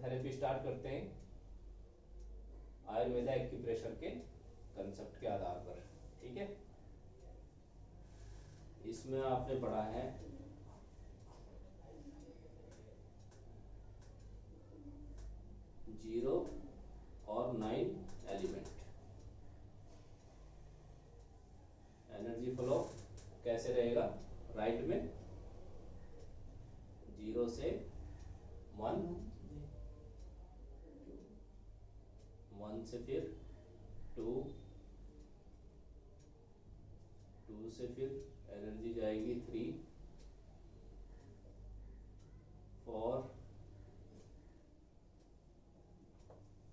Therapy start करते हैं Ayurveda acupressure के कंसेप्ट के आधार पर। ठीक है, इसमें आपने पढ़ा है जीरो और 9 एलिमेंट। एनर्जी फ्लो कैसे रहेगा? राइट में 0 से 1, 1 से फिर 2, 2 से फिर एनर्जी जाएगी 3, 4,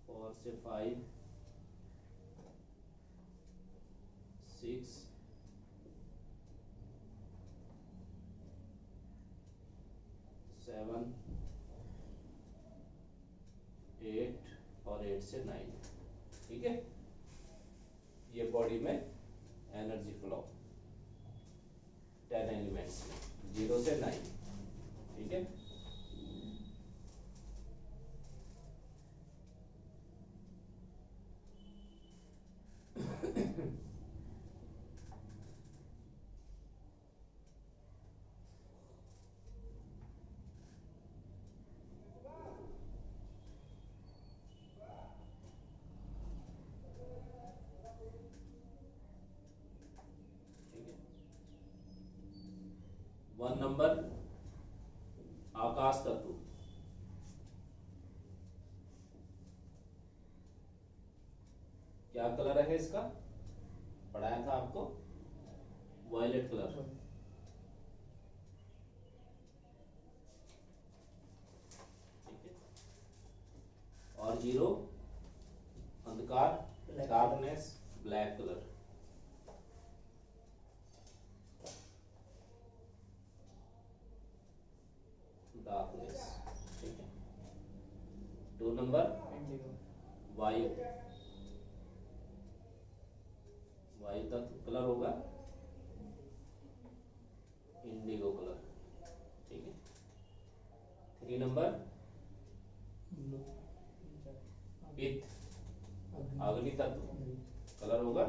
4 से 5, 6, 7, 8 और 8 से 9। ठीक है, ये बॉडी में एनर्जी फ्लो 10 एलिमेंट्स में 0 से 9। ठीक है, वन नंबर आकाश तत्व। क्या कलर है इसका? पढ़ाया था आपको, वायलेट कलर। ठीक है, और 0 अंधकार, डार्कनेस, ब्लैक कलर। डार्कनेस। ठीक है, 2 नंबर वायु। वायु तत्व कलर होगा इंडिगो कलर। ठीक है, 3 नंबर पित्त, अग्नि तत्व, कलर होगा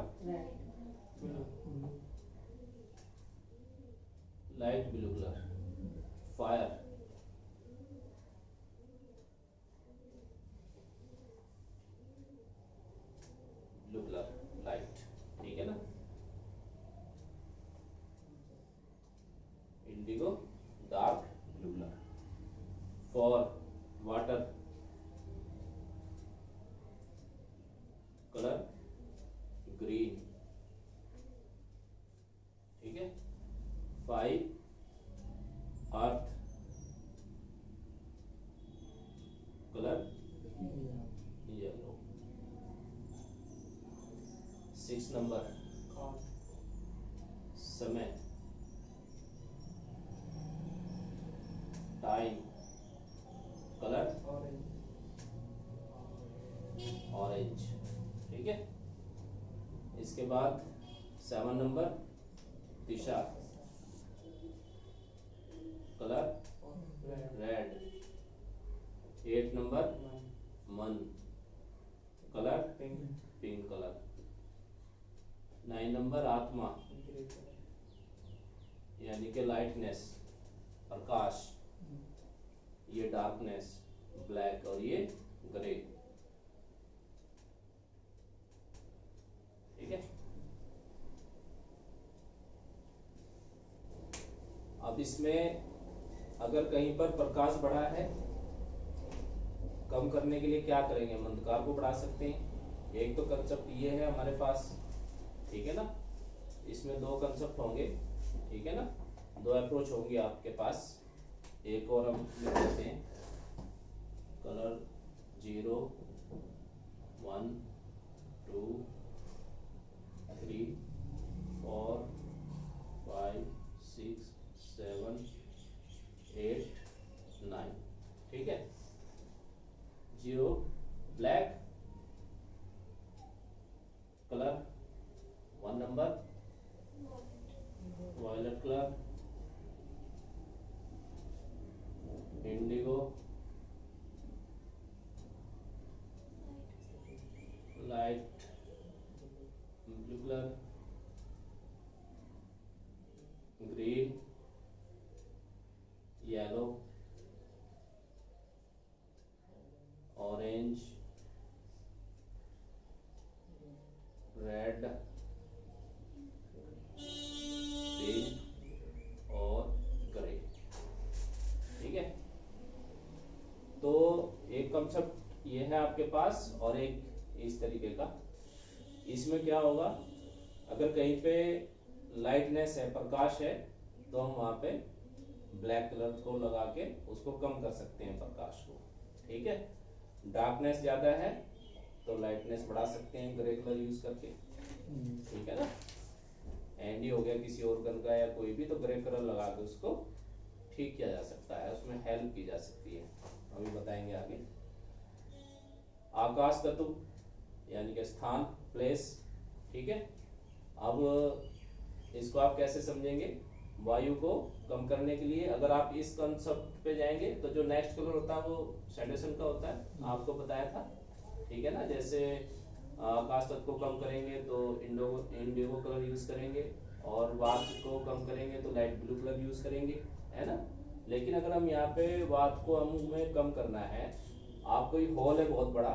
light blue colour. Fire, blue colour light. ठीक है ना, Indigo dark blue colour. For water colour green. ठीक है, 5 अर्थ कलर येलो। 6 नंबर समय, टाइम, कलर ऑरेंज। ठीक है, इसके बाद 7 नंबर दिशा, कलर रेड। 8 नंबर मन, कलर पिंक कलर। 9 नंबर आत्मा, यानी कि लाइटनेस, प्रकाश। ये डार्कनेस, ब्लैक, और ये ग्रे। ठीक है, अब इसमें अगर कहीं पर प्रकाश बढ़ा है, कम करने के लिए क्या करेंगे? हम अंधकार को बढ़ा सकते हैं। एक तो कंसेप्ट ये है हमारे पास। ठीक है ना, इसमें 2 कंसेप्ट होंगे। ठीक है ना, 2 अप्रोच होंगी आपके पास। एक और हम लिख देते हैं, कलर 0, 1, 2, 3, 4, 5, 6, 7, 8, 9। ठीक है, 0 black colour, 1 number violet colour, indigo, एक कंसेप्ट ये है आपके पास और एक इस तरीके का। इसमें क्या होगा, अगर कहीं पे लाइटनेस है, प्रकाश है, तो हम वहां पे ब्लैक कलर को लगा के उसको कम कर सकते हैं प्रकाश को, ठीक है। डार्कनेस ज्यादा है तो लाइटनेस बढ़ा सकते हैं ग्रे कलर यूज करके, ठीक है ना। एंड ही हो गया किसी और गन का या कोई भी, तो ग्रे कलर लगा के उसको ठीक किया जा सकता है, उसमें हेल्प की जा सकती है, अभी बताएंगे आगे। आकाश तत्व यानी कि स्थान, प्लेस, ठीक है। अब इसको आप कैसे समझेंगे, वायु को कम करने के लिए अगर आप इस कंसेप्ट पे जाएंगे तो जो नेक्स्ट कलर होता है वो सैंडरसन का होता है, आपको बताया था, ठीक है ना। जैसे आकाश तत्व को कम करेंगे तो इंडिगो कलर यूज करेंगे, और वात को कम करेंगे तो लाइट ब्लू कलर यूज करेंगे, है ना। लेकिन अगर हम यहाँ पे वात को हमें कम करना है, आप कोई हॉल है बहुत बड़ा,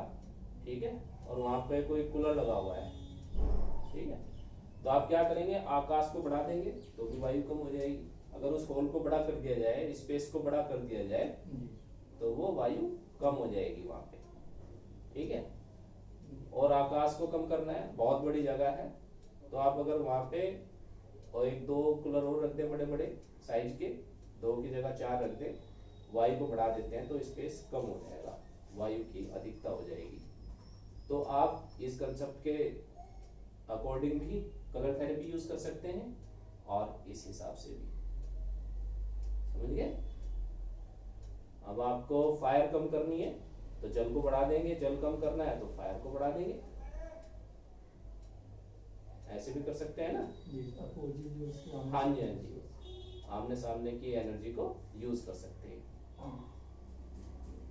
ठीक है, और वहां पे कोई कूलर लगा हुआ है, ठीक है, तो आप क्या करेंगे, आकाश को बढ़ा देंगे तो भी वायु कम हो जाएगी। अगर उस हॉल को बड़ा कर दिया जाए, स्पेस को बड़ा कर दिया जाए, तो वो वायु कम हो जाएगी वहां पे, ठीक है। और आकाश को कम करना है, बहुत बड़ी जगह है, तो आप अगर वहां पे और एक दो कूलर और रख दे बड़े बड़े साइज के, 2 की जगह 4 रख दे, वायु को बढ़ा देते हैं तो स्पेस कम हो जाएगा, वायु की अधिकता हो जाएगी। तो आप इस कंसेप्ट के अकॉर्डिंग भी कलर थेरेपी यूज कर सकते हैं और इस हिसाब से भी, समझ गए। अब आपको फायर कम करनी है तो जल को बढ़ा देंगे, जल कम करना है तो फायर को बढ़ा देंगे, ऐसे भी कर सकते हैं ना। हाँ जी, हाँ जी, आमने सामने की एनर्जी को यूज कर सकते हैं,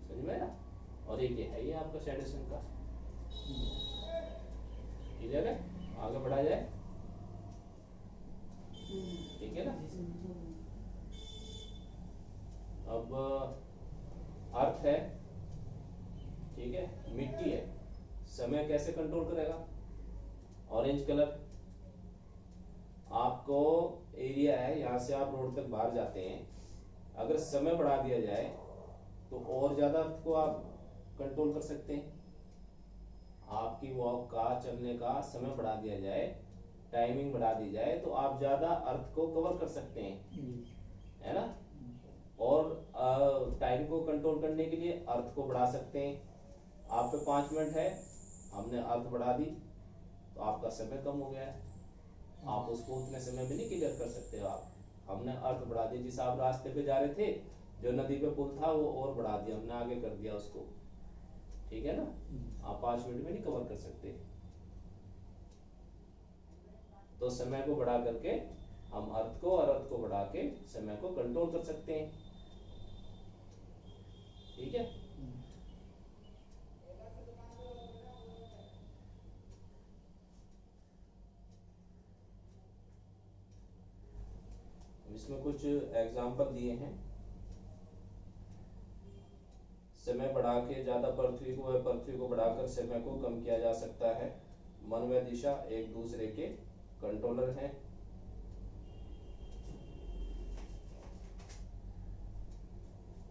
समझ में आया। और एक ये है, ये आपका सैंडरसन का, क्लियर है, आगे बढ़ा जाए, ठीक है ना। अब अर्थ है, ठीक है, मिट्टी है, समय कैसे कंट्रोल करेगा, ऑरेंज कलर। आपको एरिया है, यहाँ से आप रोड तक बाहर जाते हैं, अगर समय बढ़ा दिया जाए तो और ज्यादा अर्थ को आप कंट्रोल कर सकते हैं। आपकी वॉक का, चलने का समय बढ़ा दिया जाए, टाइमिंग बढ़ा दी जाए, तो आप ज्यादा अर्थ को कवर कर सकते हैं, है ना। और टाइम को कंट्रोल करने के लिए अर्थ को बढ़ा सकते हैं। आप पे 5 मिनट है, हमने अर्थ बढ़ा दी तो आपका समय कम हो गया है, आप उसको उतने समय में नहीं क्लियर कर सकते हो आप, हमने अर्थ बढ़ा दी। जिस आप रास्ते पे जा रहे थे, जो नदी पे पुल था वो और बढ़ा दिया हमने, आगे कर दिया उसको, ठीक है ना। आप 5 मिनट में नहीं कवर कर सकते, तो समय को बढ़ा करके हम अर्थ को और अर्थ को बढ़ा के समय को कंट्रोल कर सकते हैं, ठीक है। इसमें कुछ एग्जाम्पल दिए हैं। समय बढ़ा के ज्यादा पृथ्वी को, पृथ्वी को बढ़ाकर समय को कम किया जा सकता है। मन व दिशा एक दूसरे के कंट्रोलर हैं।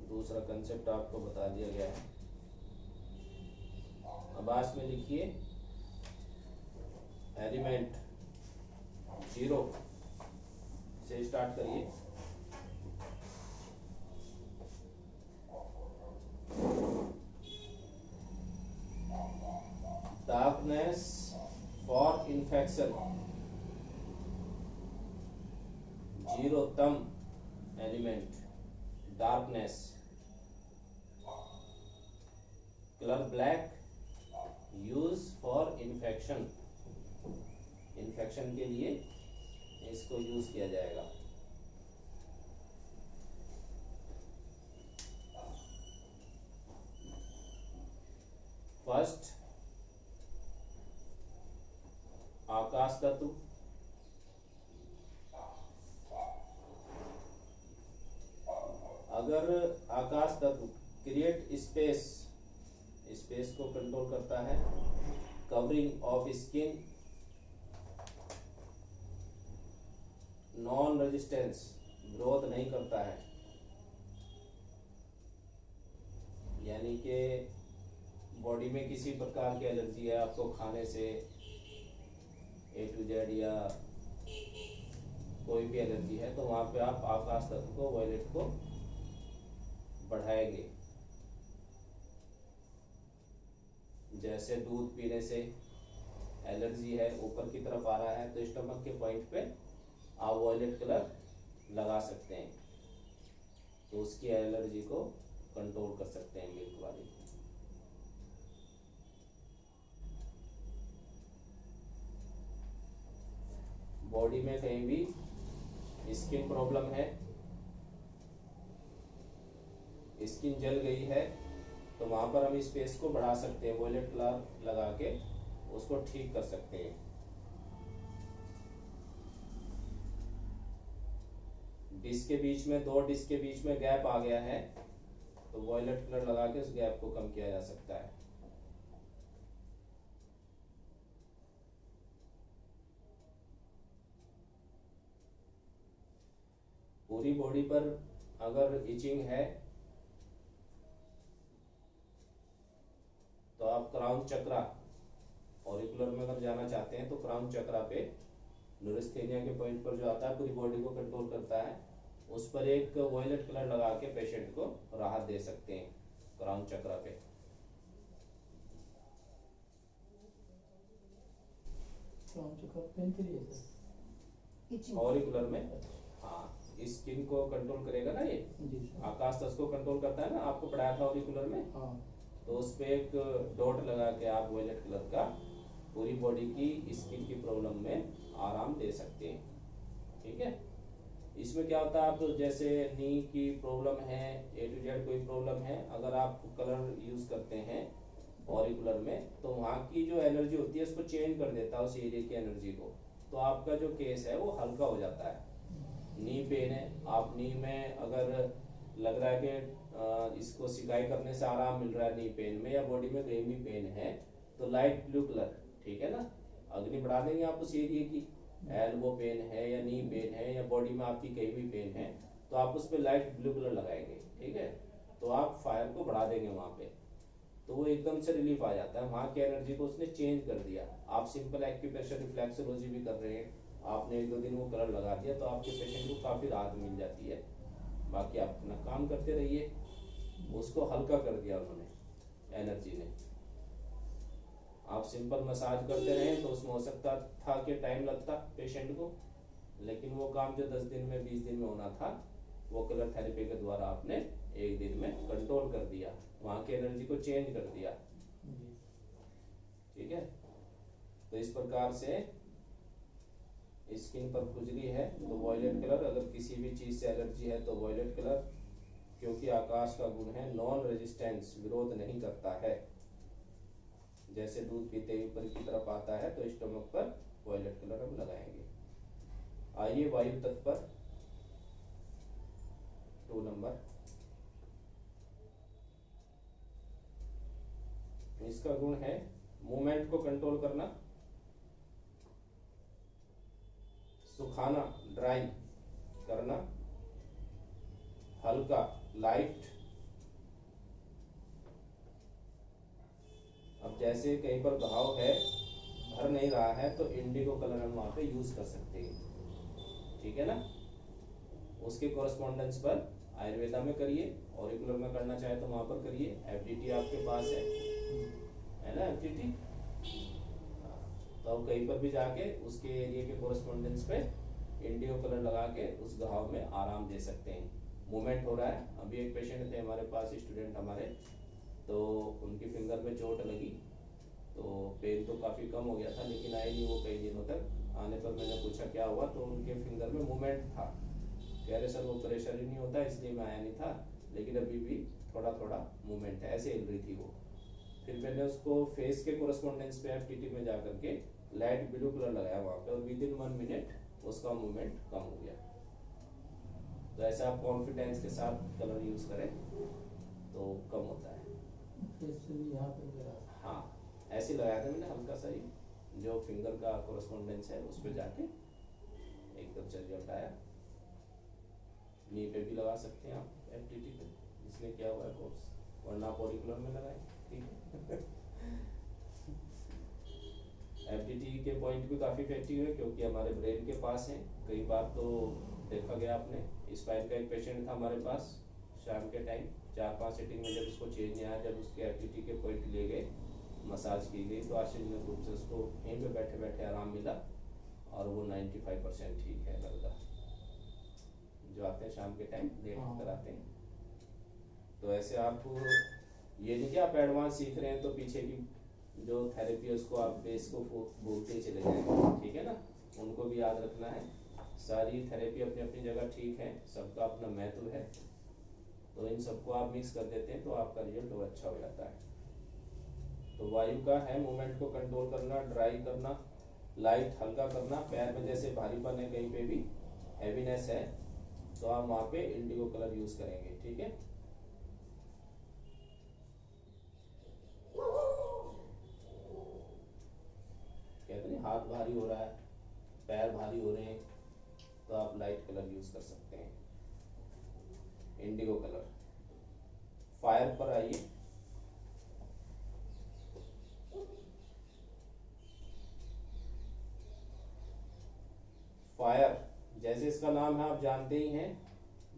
दूसरा कंसेप्ट आपको बता दिया गया है। अब आज में लिखिए, एलिमेंट 0 से स्टार्ट करिए। डार्कनेस फॉर इन्फेक्शन, 0तम element darkness. Colour black, use for infection, infection के लिए इसको यूज किया जाएगा। फर्स्ट, आकाश तत्व, अगर आकाश तत्व क्रिएट स्पेस, स्पेस को कंट्रोल करता है, covering of skin, non resistance, विरोध नहीं करता है, यानी कि बॉडी में किसी प्रकार की एलर्जी है आपको खाने से, A to Z या कोई भी एलर्जी है, तो वहाँ पे आप आकाश तत्व को, वॉयलेट को बढ़ाएंगे। जैसे दूध पीने से एलर्जी है, ऊपर की तरफ आ रहा है, तो स्टमक के पॉइंट पे आप वॉयलेट कलर लगा सकते हैं, तो उसकी एलर्जी को कंट्रोल कर सकते हैं मिल्क वाली। बॉडी में कहीं भी स्किन प्रॉब्लम है, स्किन जल गई है, तो वहां पर हम स्पेस को बढ़ा सकते हैं, वॉयलेट कलर लगा के उसको ठीक कर सकते हैं। डिस्क के बीच में, दो डिस्क के बीच में गैप आ गया है, तो वॉयलेट कलर लगा के उस गैप को कम किया जा सकता है। पूरी बॉडी पर अगर इचिंग है तो आप क्राउन चक्रा, ऑरिकुलर में अगर जाना चाहते हैं तो क्राउन चक्रा पे न्यूरोस्थेनिया के पॉइंट पर जो आता है, पूरी बॉडी को कंट्रोल करता है, उस पर एक वॉयलेट कलर लगा के पेशेंट को राहत दे सकते हैं क्राउन चक्रा पे। क्राउन चक्रा पेन के लिए सर, ऑरिकुलर में, हाँ, स्किन को कंट्रोल करेगा ना ये, आकाश तत्व को कंट्रोल करता है ना, आपको पढ़ाया था ऑरिकुलर में। हाँ। तो उस पे एक डॉट लगा के आप वॉयलेट कलर का पूरी बॉडी की स्किन की प्रॉब्लम में आराम दे सकते हैं। ठीक है, इसमें क्या होता है, आप जैसे नी की प्रॉब्लम है, A to Z कोई प्रॉब्लम है, अगर आप कलर यूज करते हैं ऑरिकुलर में, तो वहाँ की जो एनर्जी होती है उसको चेंज कर देता है, उस एरिया की एनर्जी को, तो आपका जो केस है वो हल्का हो जाता है। नी पेन है, आप नी में अगर लग रहा है कि इसको सिकाई करने से आराम मिल रहा है नी पेन में, या बॉडी में कहीं भी पेन है, तो लाइट ब्लू कलर, ठीक है ना, अग्नि बढ़ा देंगे आप उस एरिया की। एल्बो पेन है या नी पेन है या बॉडी में आपकी कहीं भी पेन है, तो आप उस पर लाइट ब्लू कलर लगाएंगे, ठीक है, तो आप फायर को बढ़ा देंगे वहाँ पे, तो वो एकदम से रिलीफ आ जाता है, वहाँ की एनर्जी को उसने चेंज कर दिया। आप सिंपल एक्यूप्रेशर रिफ्लेक्सोलॉजी भी कर रहे हैं, आपने 1-2 दिन वो कलर लगा दिया, तो आपके पेशेंट को काफ़ी राहत मिल जाती है। बाकी आप अपना काम करते रहिए, उसको हल्का कर दिया उन्होंने, एनर्जी ने। आप सिंपल मसाज करते रहे तो उसमें हो सकता था कि टाइम लगता पेशेंट को, लेकिन वो काम जो 10 दिन में 20 दिन में होना था, वो कलर थेरेपी के द्वारा आपने 1 दिन में कंट्रोल कर दिया, वहाँ की एनर्जी को चेंज कर दिया। ठीक है, तो इस प्रकार से स्किन पर खुजली है तो वॉयलेट कलर, अगर किसी भी चीज से एलर्जी है तो वॉयलेट कलर, क्योंकि आकाश का गुण है नॉन रेजिस्टेंस, विरोध नहीं करता है। जैसे दूध पीते ही ऊपर की तरफ आता है, तो स्टमक पर वॉयलेट कलर हम लगाएंगे। आइए वायु तत्व पर 2 नंबर, इसका गुण है मूवमेंट को कंट्रोल करना, सुखाना, ड्राई करना, हल्का, लाइट। अब जैसे कहीं पर घाव है, भर नहीं रहा है, तो इंडिगो कलर हम वहां पे यूज कर सकते हैं, ठीक है ना। उसके कॉरेस्पॉन्डेंस पर आयुर्वेदा में करिए, ऑरिकुलर में करना चाहे तो वहां पर करिए। एफडीटी आपके पास है ना, एफडीटी, तो अब कहीं पर भी जाके उसके एरिया के कॉरेस्पॉन्डेंस पे इंडिगो कलर लगा के उस घाव में आराम दे सकते हैं। मूवमेंट हो रहा है, अभी एक पेशेंट थे हमारे पास, स्टूडेंट हमारे, तो उनकी फिंगर में चोट लगी, तो पेन तो काफ़ी कम हो गया था, लेकिन आए नहीं वो कई दिनों तक। आने पर मैंने पूछा क्या हुआ, तो उनके फिंगर में मूवमेंट था। कह रहे सर वो प्रेशर ही नहीं होता इसलिए मैं आया नहीं था, लेकिन अभी भी थोड़ा थोड़ा मूवमेंट है, ऐसे हिल रही थी वो। फिर मैंने उसको फेस के कोरेस्पोंडेंस पे एफटीटी में जा करके लाइट ब्लू कलर लगाया वहाँ पे, और विद इन 1 मिनट उसका मूवमेंट कम हो गया। तो ऐसे आप कॉन्फिडेंस के साथ कलर यूज करें तो कम होता है। यहाँ पे हाँ, ऐसे लगाया था मैंने, हल्का सा ही जो फिंगर का कोरेस्पोंडेंस है उस पर जाके एकदम से रिजल्ट आया। नी पे भी लगा सकते हैं आप एफटीटी पे, जिसने किया हुआ है कोर्स, वरना आप ऑरिकुलर में लगाएं। ठीक है। एफडीटी के पॉइंट भी काफ़ी इफेक्टिव है क्योंकि हमारे ब्रेन के पास है। कई बार तो देखा गया आपने, स्पाइन का एक पेशेंट था हमारे पास, शाम के टाइम 4-5 सीटिंग में जब उसको चेंज नहीं आया, जब उसके एफडीटी के पॉइंट ले गए, मसाज की गई, तो आश्चर्यजनक रूप से उसको यहीं पे बैठे बैठे आराम मिला और वो 95% ठीक है लड़का, जो आते हैं शाम के टाइम लेट कर आते हैं। तो ऐसे आप ये नहीं कि आप एडवांस सीख रहे हैं तो पीछे की जो थेरेपी है उसको आप बेस को भूलते ही चले जाएंगे, ठीक है ना। उनको भी याद रखना है, सारी थेरेपी अपनी अपनी जगह ठीक है, सबका अपना महत्व है, तो इन सबको आप मिक्स कर देते हैं तो आपका रिजल्ट और अच्छा हो जाता है। तो वायु का है मूवमेंट को कंट्रोल करना, ड्राई करना, लाइट हल्का करना, पैर में जैसे भारीपन है, कहीं पे भी हैवीनेस है, तो आप वहाँ पे इंडिगो कलर यूज करेंगे, ठीक है। कहते हैं हाथ भारी हो रहा है, पैर भारी हो रहे हैं, तो आप लाइट कलर यूज कर सकते हैं, इंडिगो कलर। फायर पर आइए। फायर जैसे इसका नाम है, आप जानते ही हैं,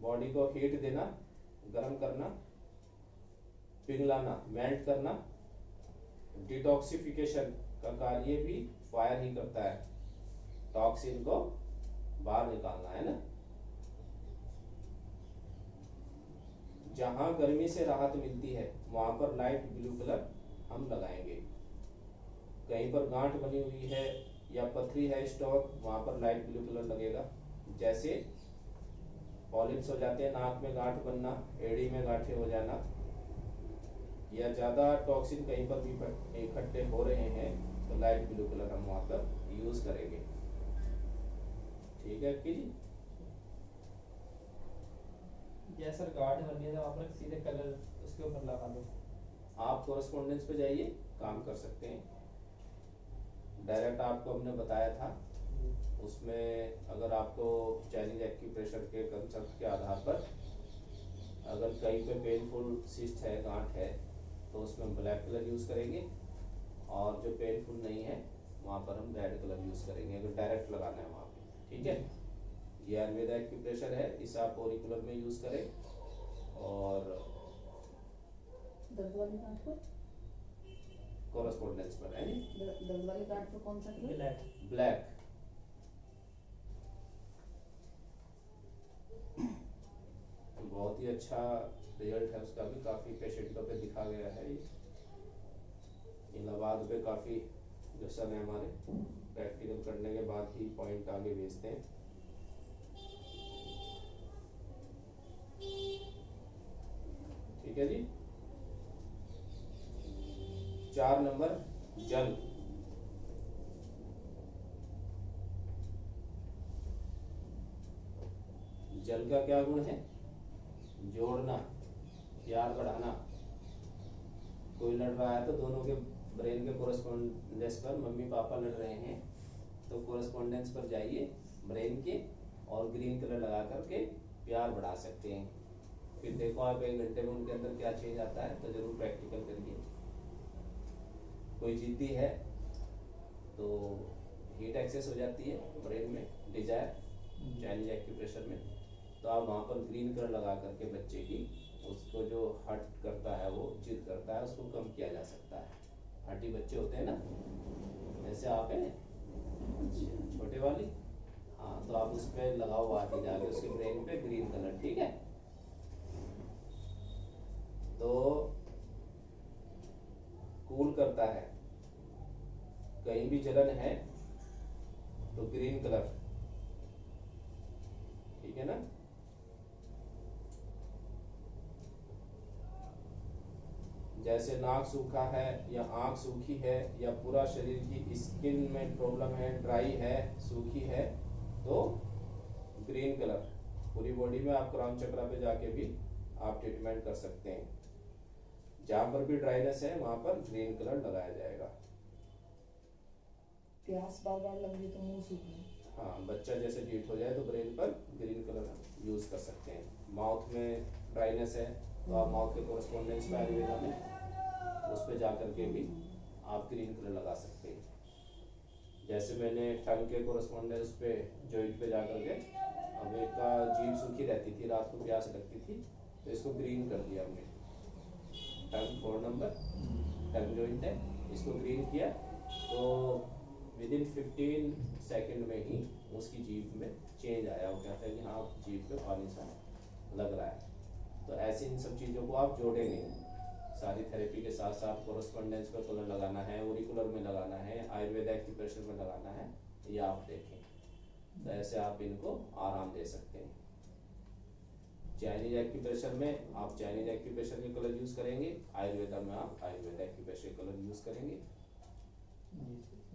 बॉडी को हीट देना, गर्म करना, पिघलाना, मेल्ट करना, डिटॉक्सिफिकेशन का कार्य भी फायर ही करता है, टॉक्सिन को बाहर निकालना, है ना। जहां गर्मी से राहत मिलती है वहां पर लाइट ब्लू कलर हम लगाएंगे। कहीं पर गांठ बनी हुई है या पथरी है स्टोन, वहां पर लाइट ब्लू कलर लगेगा। जैसे पॉलिप्स हो जाते हैं, नाक में गांठ बनना, एड़ी में गांठें हो जाना, या ज्यादा टॉक्सिन कहीं पर भी इकट्ठे हो रहे हैं, तो लाइट ब्लू कलर हम वहां पर यूज करेंगे, ठीक है कि जी। जैसा गार्ड बन गया आप सीधे कलर उसके ऊपर लगा दो। आप कोरेस्पोंडेंस पे जाइए, काम कर सकते हैं। डायरेक्ट आपको हमने बताया था, उसमें अगर आपको चाइनीज एक्यूप्रेशर के कंसेप्ट के आधार पर अगर कहीं पे पेनफुल सिस्ट है, गांठ है, तो उसमें ब्लैक कलर यूज करेंगे, और जो पेनफुल नहीं है वहाँ पर हम रेड कलर यूज करेंगे, अगर डायरेक्ट लगाना है वहाँ पे, ठीक है। ये आयुर्वेदा एक्यूप्रेशर है, इसे आप ऑरिकुलर में यूज करें। और दर्द वाली गांठ पर, कोरेस्पोंडेंस पर है नहीं, दर्द वाली गांठ पर कौन सा कलर? ब्लैक। ब्लैक। बहुत ही अच्छा रिजल्ट है उसका भी, काफ़ी पेशेंटों पे दिखा गया है। ये इलाहाबाद पे काफ़ी जो सन है हमारे, प्रैक्टिकल करने के बाद ही पॉइंट आगे भेजते हैं। ठीक है जी। 4 नंबर जल। जल का क्या गुण है? जोड़ना, प्यार बढ़ाना। कोई लड़ रहा है तो दोनों के ब्रेन के कोरेस्पोंडेंस पर, मम्मी पापा लड़ रहे हैं तो कोरेस्पोंडेंस पर जाइए ब्रेन के, और ग्रीन कलर लगा करके प्यार बढ़ा सकते हैं। फिर देखो आप 1 घंटे में उनके अंदर क्या चेंज आता है, तो जरूर प्रैक्टिकल करिए। कोई जिद्दी है तो हीट एक्सेस हो जाती है ब्रेन में, डिजायर, चाइनीज एक्यूप्रेशर में, तो आप वहाँ पर ग्रीन कलर लगा करके बच्चे की, उसको जो हट करता है, वो जिद करता है, उसको कम किया जा सकता है। हड्डी बच्चे होते हैं ना, ऐसे आप हैं छोटे वाली, हाँ, तो आप उस पर लगाओ आके जाके उसके ब्रेन पे ग्रीन कलर, ठीक है। तो कूल करता है, कहीं भी जलन है तो ग्रीन कलर, ठीक है ना। जैसे नाक सूखा है या आंख सूखी है या पूरा शरीर की स्किन में प्रॉब्लम है, ड्राई है, सूखी है, तो ग्रीन कलर पूरी बॉडी में आप क्राउन चक्रा पे जाके भी आप ट्रीटमेंट कर सकते हैं। जहां पर भी ड्राइनेस है वहां पर ग्रीन कलर लगाया जाएगा। प्यास बार बार लग रही तो मुंह सूखना। हाँ, बच्चा जैसे हीट हो जाए तो ब्रेन पर ग्रीन कलर यूज कर सकते हैं। माउथ में ड्राइनेस है तो आप माउथ के कोरेस्पोंडेंस पे आयुर्वेदा में उस पर जा करके भी आप ग्रीन कलर लगा सकते हैं। जैसे मैंने टंग के कोरस्पॉन्डेंस पे जॉइंट पे जा करके, अब एक का जीभ सूखी रहती थी, रात को प्यास लगती थी, तो इसको ग्रीन कर दिया हमने। टंग 4 नंबर टंग जॉइंट है, इसको ग्रीन किया तो विद इन 15 सेकेंड में ही उसकी जीभ में चेंज आया। वो कहता है कि हाँ जीभ पे पानी सा लग रहा है। तो ऐसे इन सब चीज़ों को आप जोड़ेंगे। सारी थेरेपी के साथ साथ कोरस्पॉन्डेंस पे कलर लगाना है, ओरिकुलर में लगाना है, आयुर्वेद एक्यूप्रेशर में लगाना है, ये आप देखें। तो ऐसे आप इनको आराम दे सकते हैं। चाइनीज एक्यूप्रेशर में आप चाइनीज एक्यूप्रेशर के कलर यूज करेंगे, आयुर्वेदा में आप आयुर्वेद एक्यूप्रेशर के कलर यूज करेंगे।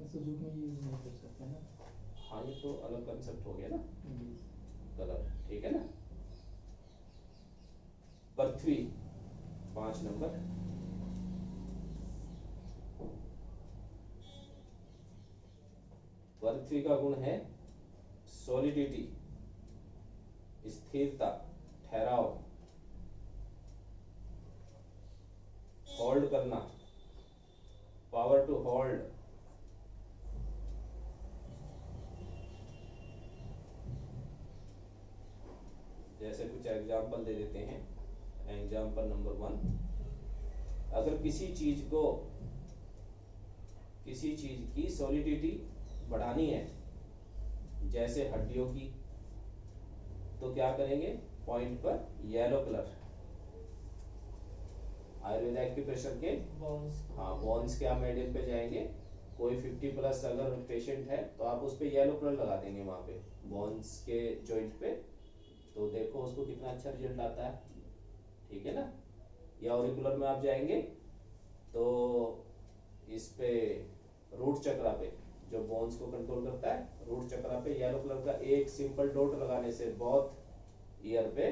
सुजुकी में यूज नहीं कर सकते ना? हाँ ये तो अलग कंसेप्ट हो गया ना जी। कलर, ठीक है ना। पृथ्वी 5 नंबर, पृथ्वी का गुण है सॉलिडिटी, स्थिरता, ठहराव, होल्ड करना, पावर टू होल्ड। जैसे कुछ एग्जाम्पल दे देते हैं। एग्जाम्पल नंबर 1, अगर किसी चीज की सॉलिडिटी बढ़ानी है, जैसे हड्डियों की, तो क्या करेंगे, पॉइंट पर येलो कलर। आयुर्वेद एक्यूप्रेशर के बोन्स। हाँ बोन्स के आप मेडियल पे जाएंगे, कोई 50+ अगर पेशेंट है तो आप उस पे येलो कलर लगा देंगे वहां पे बोन्स के जॉइंट पे, तो देखो उसको कितना अच्छा रिजल्ट आता है, ठीक है ना। या ऑरिकुलर में आप जाएंगे तो इस पे रूट चक्रा पे, जो बोन्स को कंट्रोल करता है, रूट चक्रा पे येलो कलर का एक सिंपल डॉट लगाने से बहुत ईयर पे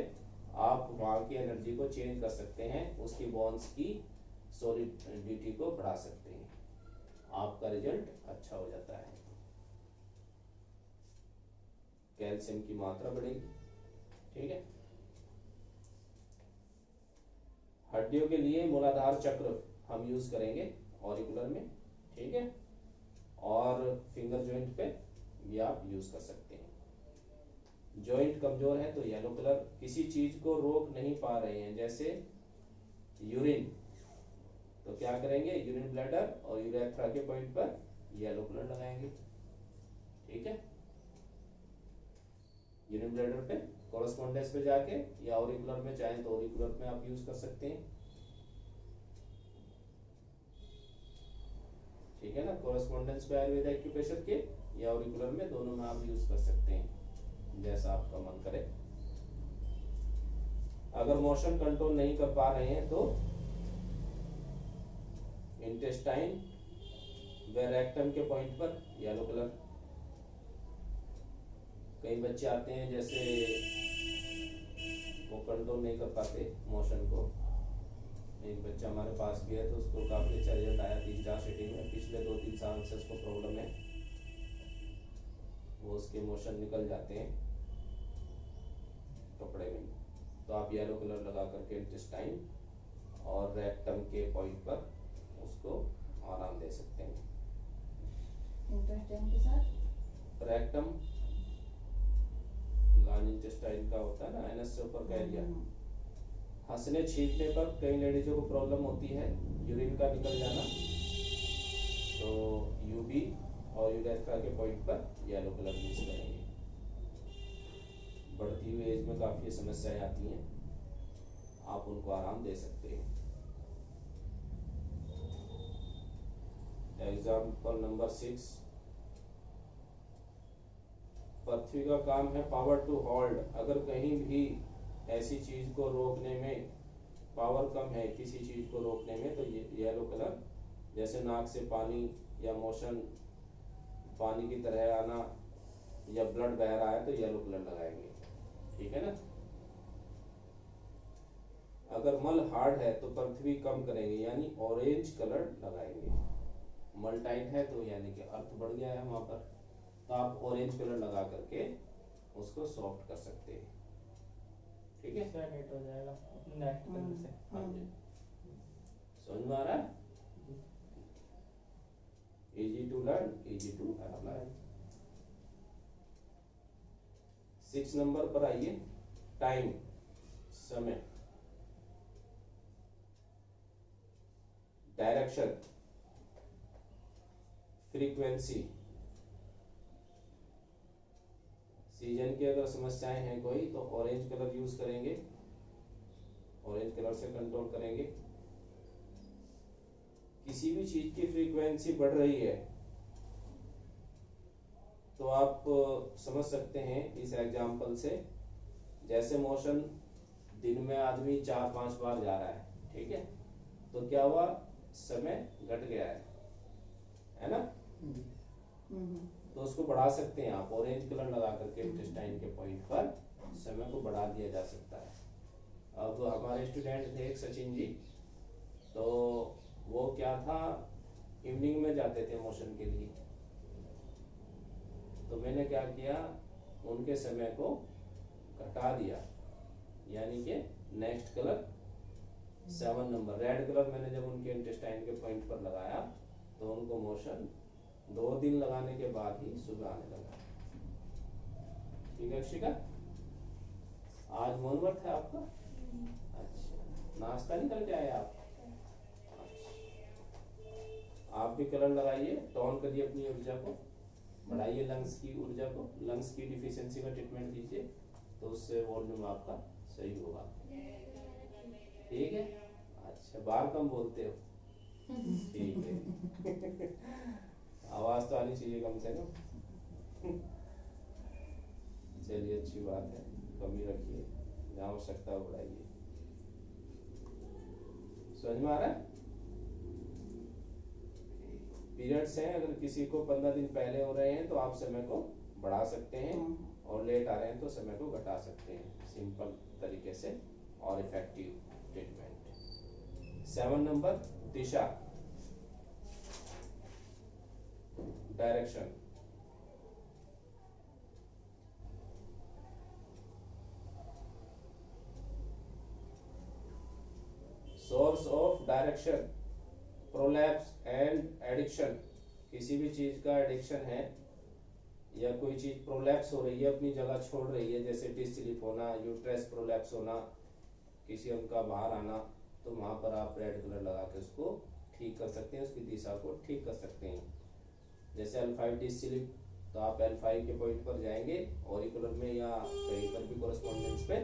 आप वहां की एनर्जी को चेंज कर सकते हैं, उसकी बोन्स की सॉलिडिटी को बढ़ा सकते हैं, आपका रिजल्ट अच्छा हो जाता है। कैल्शियम की मात्रा बढ़ेगी, ठीक है। हड्डियों के लिए मूलाधार चक्र हम यूज करेंगे ऑरिकुलर में, ठीक है। और फिंगर जॉइंट पे भी आप यूज कर सकते हैं। जॉइंट कमजोर है तो येलो कलर, किसी चीज को रोक नहीं पा रहे हैं, जैसे यूरिन, तो क्या करेंगे, यूरिन ब्लैडर और यूरेथ्रा के पॉइंट पर येलो कलर लगाएंगे, ठीक है। यूरिन ब्लैडर पे कोरस्पॉन्डेंस पे जाके, या ऑरिकुलर में चाहें तो ऑरिकुलर में आप यूज कर सकते हैं, ठीक है ना। कोरस्पॉन्डेंस पे आयुर्वेद एक्यूप्रेशर के या ऑरिकुलर में, दोनों में आप यूज कर सकते हैं, जैसा आपका मन करे। अगर मोशन कंट्रोल नहीं कर पा रहे हैं तो इंटेस्टाइन व रेक्टम के पॉइंट पर येलो कलर। कई बच्चे आते हैं जैसे वो कंट्रोल नहीं कर पाते मोशन को, एक बच्चा हमारे पास भी है तो उसको काफी अच्छा रिजल्ट आया 3-4 सेटिंग में, पिछले 2-3 साल से उसको प्रॉब्लम है, वो उसके मोशन निकल जाते हैं कपड़े में। तो आप येलो कलर लगा करके इंटेस्टाइन और रेक्टम के पॉइंट पर उसको आराम दे सकते हैं। इंटेस्टाइन के साथ रेक्टम लार्ज इंटेस्टाइन का होता है ना, एनएस से ऊपर का एरिया। हंसने छींकने पर कई लेडीजों को प्रॉब्लम होती है, यूरिन का निकल जाना, तो यूबी और यूरेथ्रा के पॉइंट पर येलो कलर यूज करेंगे। बढ़ती हुई एज में काफी समस्याएं आती हैं, आप उनको आराम दे सकते हैं। एग्जाम्पल नंबर 6, पृथ्वी का काम है पावर टू होल्ड। अगर कहीं भी ऐसी चीज को रोकने में पावर कम है, किसी चीज को रोकने में, तो ये येलो कलर, जैसे नाक से पानी या मोशन पानी की तरह आना या ब्लड बह रहा है तो येलो कलर लगाएंगे, ठीक है ना। अगर मल हार्ड है तो पृथ्वी कम करेंगे, यानी ऑरेंज कलर लगाएंगे। मल टाइट है तो यानी कि अर्थ बढ़ गया है वहां पर, तो आप ऑरेंज कलर लगा करके उसको सॉफ्ट कर सकते हैं, ठीक है। सेट हो जाएगा अपने नेक्स्ट कलर से। हाँ जी, समझ में आ रहा है। Easy to learn, easy to apply. 6 number पर आइए, टाइम, समय, डायरेक्शन, फ्रीक्वेंसी। सीजन की अगर समस्याएं हैं कोई तो ऑरेंज कलर यूज करेंगे, ऑरेंज कलर से कंट्रोल करेंगे। किसी भी चीज की फ्रीक्वेंसी बढ़ रही है तो आप समझ सकते हैं इस एग्जाम्पल से, जैसे मोशन दिन में आदमी 4-5 बार जा रहा है, ठीक है, तो क्या हुआ, समय घट गया है ना। तो उसको बढ़ा सकते हैं आप, ऑरेंज कलर लगा करके इंटेस्टाइन के पॉइंट पर समय को बढ़ा दिया जा सकता है। अब हमारे स्टूडेंट थे एक सचिन जी, तो वो क्या था, इवनिंग में जाते थे मोशन के लिए, तो मैंने क्या किया, उनके समय को घटा दिया, यानी कि next colour 7 number red colour मैंने जब उनके इंटेस्टाइन के पॉइंट पर लगाया तो उनको मोशन 2 दिन लगाने के बाद ही सुबह आने लगा। ठीक है अक्षिका, आज मौन व्रत है आपका? अच्छा, नाश्ता नहीं करके आए आप? आप भी कलर लगाइए, टॉन करिए अपनी ऊर्जा को, बढ़ाइए लंग्स की ऊर्जा को, लंग्स की डिफिशियंसी का ट्रीटमेंट दीजिए, तो उससे वॉल्यूम आपका सही होगा। ठीक है, अच्छा, बार कम बोलते हो, ठीक है। आवाज तो आनी चाहिए कम से कम। चलिए अच्छी बात है, कमी रखिए, जहाँ आवश्यकता हो बढ़ाइए। समझ में आ रहा है? पीरियड्स हैं, अगर किसी को 15 दिन पहले हो रहे हैं तो आप समय को बढ़ा सकते हैं, और लेट आ रहे हैं तो समय को घटा सकते हैं, सिंपल तरीके से और effective treatment. 7 number, Disha, direction. Source of direction, prolapse and addiction. किसी भी चीज का एडिक्शन है या कोई चीज प्रोलैप्स हो रही है, अपनी जगह छोड़ रही है, जैसे डिस्क स्लिप होना, यूट्रस प्रोलैप्स होना, किसी अंग का बाहर आना, तो वहां पर आप रेड कलर लगा के उसको ठीक कर सकते हैं, उसकी दिशा को ठीक कर सकते हैं। जैसे L5 डिस्क स्लिप, तो आप L5 के पॉइंट पर जाएंगे, ऑरिकुलर में या कहीं पर भी कोरेस्पोंडेंस पे,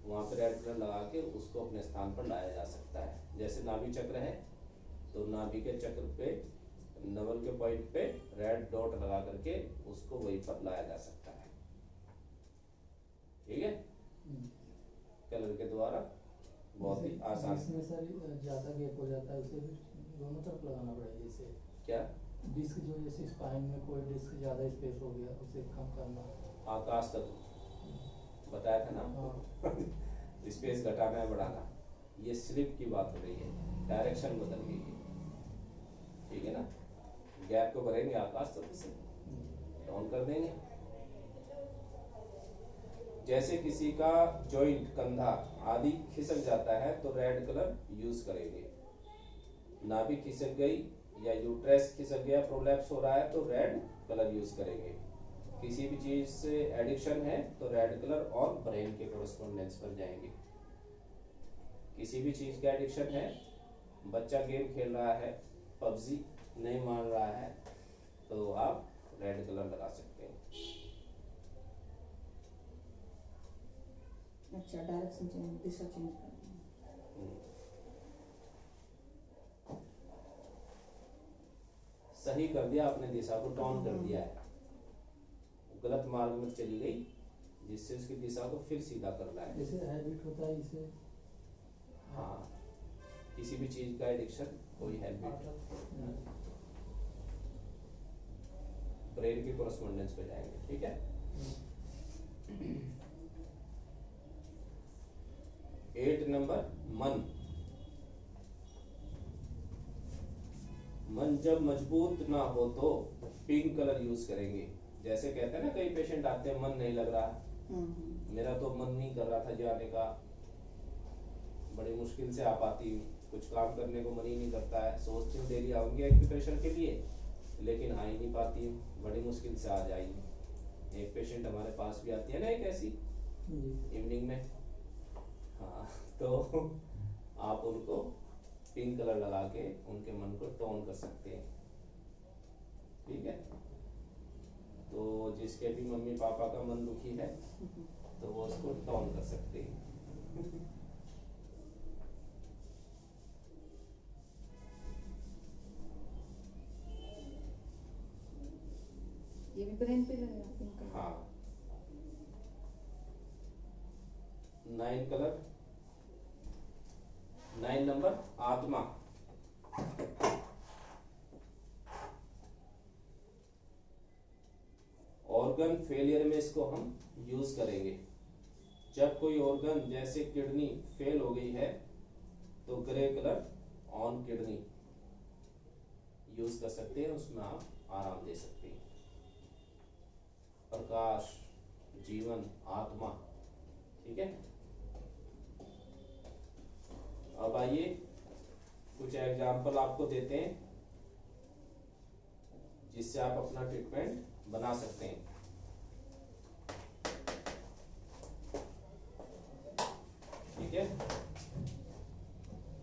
वहां पर रेड कलर लगा के उसको अपने स्थान पर लाया जा सकता है। जैसे नाभि चक्र है, तो नाभि के चक्र पे नवल के पॉइंट पे रेड डॉट लगा करके उसको वहीं पर लाया जा सकता है। ठीक है, कलर के द्वारा बहुत ही आसान। इसमें सर ज्यादा गैप हो जाता है, उसे दोनों तरफ लगाना पड़ेगा। जैसे क्या डिस्क जो, जैसे स्पाइन में कोई डिस्क ज्यादा स्पेस हो गया, उसे कम करना। आकाश तक बताया था ना आपको। स्पेस घटाना है बढ़ाना, ये स्लिप की बात हो रही है, डायरेक्शन बदल गई है। ठीक है ना, गैप को भरेंगे आकाश तक से, डाउन कर देंगे। जैसे किसी का जॉइंट, कंधा आदि खिसक जाता है तो रेड कलर यूज करेंगे। नाभि खिसक गई या यूट्रस खिसक गया, प्रोलैप्स हो रहा है, तो रेड कलर यूज करेंगे। किसी भी चीज से एडिक्शन है तो रेड कलर और ब्रेन के कोरेस्पोंडेंस पर जाएंगे। किसी भी चीज का एडिक्शन है, बच्चा गेम खेल रहा है, पबजी नहीं मान रहा है, तो आप रेड कलर लगा सकते हैं। अच्छा, डायरेक्शन चेंज, दिशा चेंज करनी है। सही कर दिया आपने, दिशा को टर्न कर दिया है, गलत मार्ग में चली गई, जिससे उसकी दिशा को फिर सीधा करना है। जैसे हैबिट होता है इसे, हाँ, किसी भी चीज का एडिक्शन, कोई हैबिट, ब्रेन के कोरेस्पोंडेंस पे जाएंगे। ठीक है, 8 नंबर, मन। मन जब मजबूत ना हो तो पिंक कलर यूज करेंगे। जैसे कहते हैं ना, कई पेशेंट आते हैं, मन नहीं लग रहा, मेरा तो मन नहीं कर रहा था जाने का, बड़ी मुश्किल से आ पाती हूँ, कुछ काम करने को मन ही नहीं करता है, सोचती हूँ डेली आऊंगी एक्यूप्रेशर के लिए, लेकिन आ ही नहीं पाती हूँ, बड़ी मुश्किल से आ जाएगी। एक पेशेंट हमारे पास भी आती है ना, एक ऐसी जी। इवनिंग में। हाँ, तो आप उनको पिंक कलर लगा के उनके मन को टोन कर सकते हैं, ठीक है। तो जिसके भी मम्मी पापा का मन दुखी है तो वो उसको टोन कर सकते हैं। ये भी ब्रेन पे लगेगा पिंक कलर। हाँ, 9 कलर, 9 नंबर आत्मा। ऑर्गन फेलियर में इसको हम यूज करेंगे। जब कोई ऑर्गन जैसे किडनी फेल हो गई है तो grey colour on kidney use कर सकते हैं, उसमें आप आराम दे सकते हैं। प्रकाश, जीवन, आत्मा, ठीक है। अब आइए कुछ एग्जाम्पल आपको देते हैं जिससे आप अपना ट्रीटमेंट बना सकते हैं, ठीक है।